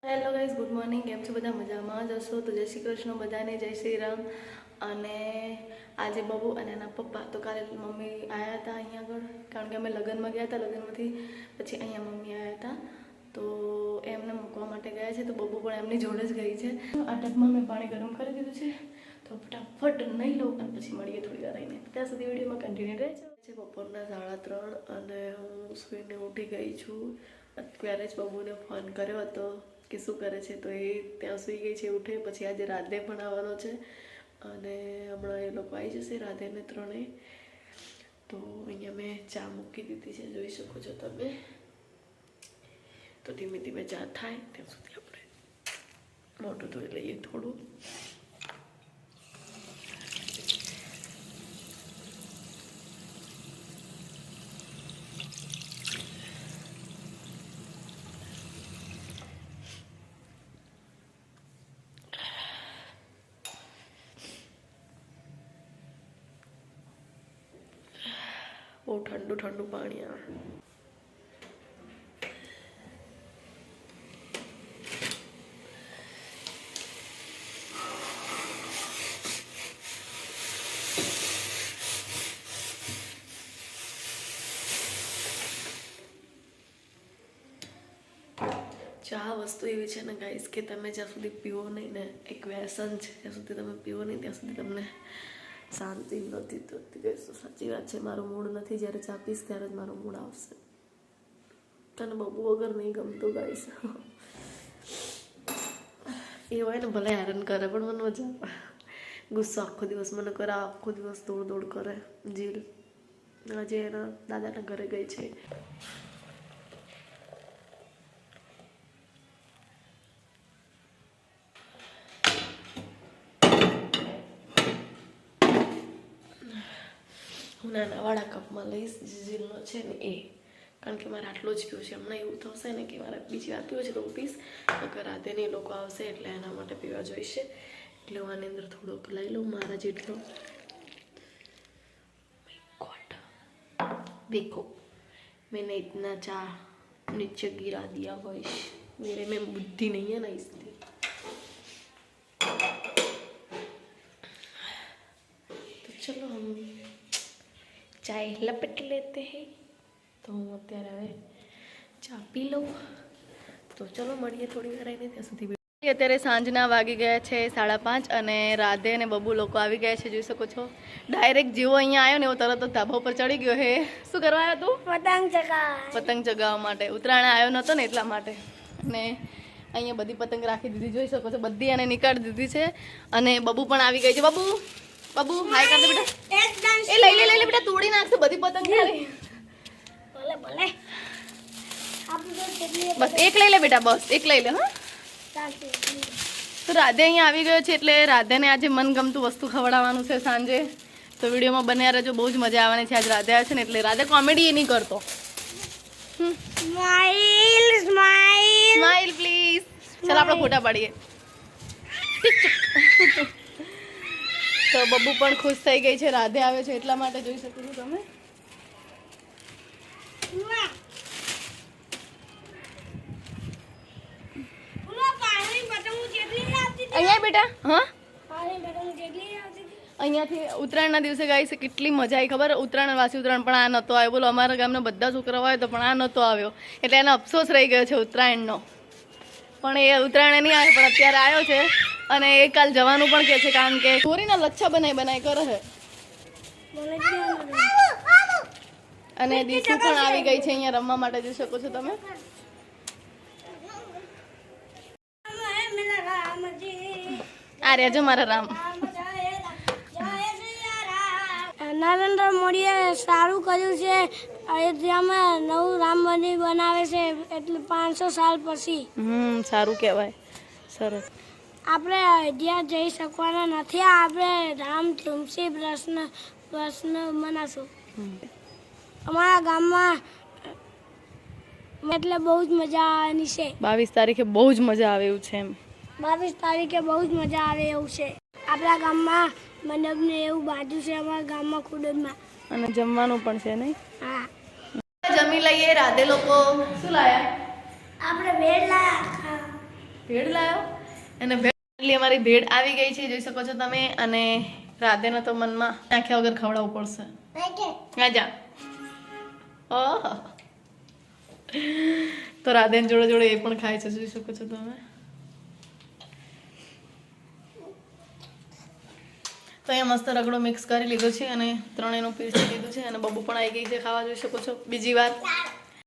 Hello guys, good morning. કેમ છો બધા? મજામાં જ હશો? તો જય શ્રી કૃષ્ણ બધાને, જય શ્રી રામ. અને આજે બબુ અને એના પપ્પા તો કાલે મમ્મી આવ્યા હતા અહીંયા આગળ, કારણ કે અમે લગ્નમાં ગયા હતા. લગ્નમાંથી પછી અહીંયા મમ્મી આવ્યા હતા, તો એમને મૂકવા માટે ગયા છે. તો બબુ પણ એમની જોડે જ ગઈ છે. આ ટબમાં મેં પાણી ગરમ કરી દીધું છે, તો ફટાફટ નહીં લઉં અને પછી મળીએ થોડી વાર રહીને. ત્યાં સુધી વિડીયોમાં કન્ટિન્યુ રહેજો. બપોરના 3:30 અને હું સૂઈને ઉઠી ગઈ છું. અત્યારે જ બબુને ફોન કર્યો હતો કે શું કરે છે, તો એ ત્યાં સૂઈ ગઈ છે. ઉઠે પછી આજે રાધે પણ આવવાનો છે અને હમણાં એ લોકો આવી જશે, રાધે ને ત્રણેય. તો અહીંયા મેં ચા મૂકી દીધી છે, જોઈ શકો છો તમે. તો ધીમે ધીમે ચા થાય ત્યાં સુધી આપણે મોટું ધોઈ લઈએ થોડું. બહુ ઠંડુ ઠંડુ પાણી આવે. ચા વસ્તુ એવી છે ને ગાઈસ કે તમે જ્યાં સુધી પીવો નહીં ને, એક વ્યસન છે, જ્યાં સુધી તમે પીવો નહીં ત્યાં સુધી તમને શાંતિ નથી થતી. ગાઈસ તો સાચી વાત છે. મારો મૂડ નથી, જ્યારે ચા પીશ ત્યારે જ મારો મૂડ આવશે. તને બબુ વગર નહીં ગમતું ગાઈસ. એ હોય ને ભલે હેરાન કરે પણ મને મજા આવે. ગુસ્સો આખો દિવસ મને કરે, આખો દિવસ દોડ દોડ કરે. જીલ આજે એના દાદાના ઘરે ગઈ છે. હું નાનાવાળા કપમાં લઈશ, જીલનો છે ને એ, કારણ કે મારે આટલો જ પીવો છે. હમણાં એવું થશે ને કે મારે બીજી વાર પીવો છે તો હું પીશ, અગર રાધે ને એ લોકો આવશે એટલે એના માટે પીવા જોઈશે. એટલે હું આની અંદર થોડોક લઈ લઉં, મારા જેટલો. देखो मैंने इतना चाह नीचे गिरा दिया वैश, मेरे में बुद्धि नहीं है ना इसलिए. तो चलो हम चाय लपेट लेते हैं. તો હું અત્યારે હવે ચા પી લઉં. તો ચલો મળીએ થોડી વાર રહીને, ત્યાં સુધી. અત્યારે સાંજના વાગી ગયા છે 5:30 અને રાધે અને બબુ લોકો આવી ગયા છે, જોઈ શકો છો. ડાયરેક્ટ જેવો અહીંયા આવ્યો ને એવો તરત જ ધાબા ઉપર ચડી ગયો. હે શું કરવા આવ્યો તું? પતંગ ચગાવવા માટે. ઉત્તરાયણ આવ્યો નહોતો ને એટલા માટે. અને અહીંયા બધી પતંગ રાખી દીધી, જોઈ શકો છો. બધી એને નીકાળી દીધી છે. અને બબુ પણ આવી ગઈ છે. બબુ હાય કર દે બેટા. એ લઈ લે બેટા, તોડી નાખશે બધી પતંગ. બસ એક લઈ લે બેટા, બસ એક લઈ લે. હા તો રાધે અહીંયા આવી ગયો છે એટલે રાધેને આજે મનગમતું વસ્તુ ખવડાવવાનું છે સાંજે. તો વિડીયોમાં બન્યા રહેજો, બહુ જ મજા આવવાની છે. આજે રાધે આવે છે ને એટલે રાધે કોમેડી નહીં કરતો. Smile please. ચાલો આપણે ફોટા પાડીએ. તો બબ્બુ પણ ખુશ થઈ ગઈ છે, રાધે આવે છે એટલા માટે, જોઈ શકો છો તમે. અહીંયા બેટા. હા અહીંયાથી ઉત્તરાયણના દિવસે ગાઈ છે કેટલી મજા આવી ખબર. ઉત્તરાયણ વાસી ઉત્તરાયણ પણ આ નહોતો આવ્યો. બોલો, અમારા ગામના બધા છોકરાઓ આવ્યો તો પણ આ નહોતો આવ્યો, એટલે એને અફસોસ રહી ગયો છે ઉત્તરાયણનો. પણ એ ઉત્તરાયણ નહીં આવ્યો, પણ અત્યારે આવ્યો છે. અને એ કાલ જવાનું પણ કહે છે, કારણ કે ચોરીના લચ્છા બનાવી કરે છે. અને દીસુ પણ આવી ગઈ છે અહીંયા રમવા માટે, જોઈ શકો છો તમે. આ રહ્યા જો મારા રામ. નરેન્દ્ર મોદીએ સારું કર્યું છે. અયોધ્યામાં નવું રામ મંદિર બનાવે છે, એટલે 500 સાલ પછી. સારું કહેવાય. સરસ. આપણે અયોધ્યા જઈ શકવાના નથી. આપણે રામધૂમથી પ્રશ્ન મનાશું. અમારા ગામમાં એટલે બહુ જ મજા આવવાની છે. 22 તારીખે બહુ જ મજા આવે એવું છે. 22 તારીખે બહુ જ મજા આવે એવું છે. આપણા ગામમાં મંડપને એવું બાજુ છે, અમારા ગામમાં ખુડદમાં. અને જમવાનું પણ છે નહીં? હા. જમી લઈએ. રાધે લોકો શું લાયા? આપણે બેડ લાયા. ભેળ લાવ્યો અને ભેળ અમારી ભેળ આવી ગઈ છે, જોઈ શકો છો તમે. અને રાધેને તો મનમાં નાખ્યા વગર ખવડાવવું પડશે. જા ઓહ, તો રાધેન જોડે જોડે એ પણ ખાય છે, જોઈ શકો છો તમે. તો અહીંયા મસ્ત રગડો મિક્સ કરી લીધો છે અને ત્રણેયનું પીરસી લીધું છે અને બબુ પણ આવી ગઈ છે ખાવા, જોઈ શકો છો બીજી વાર.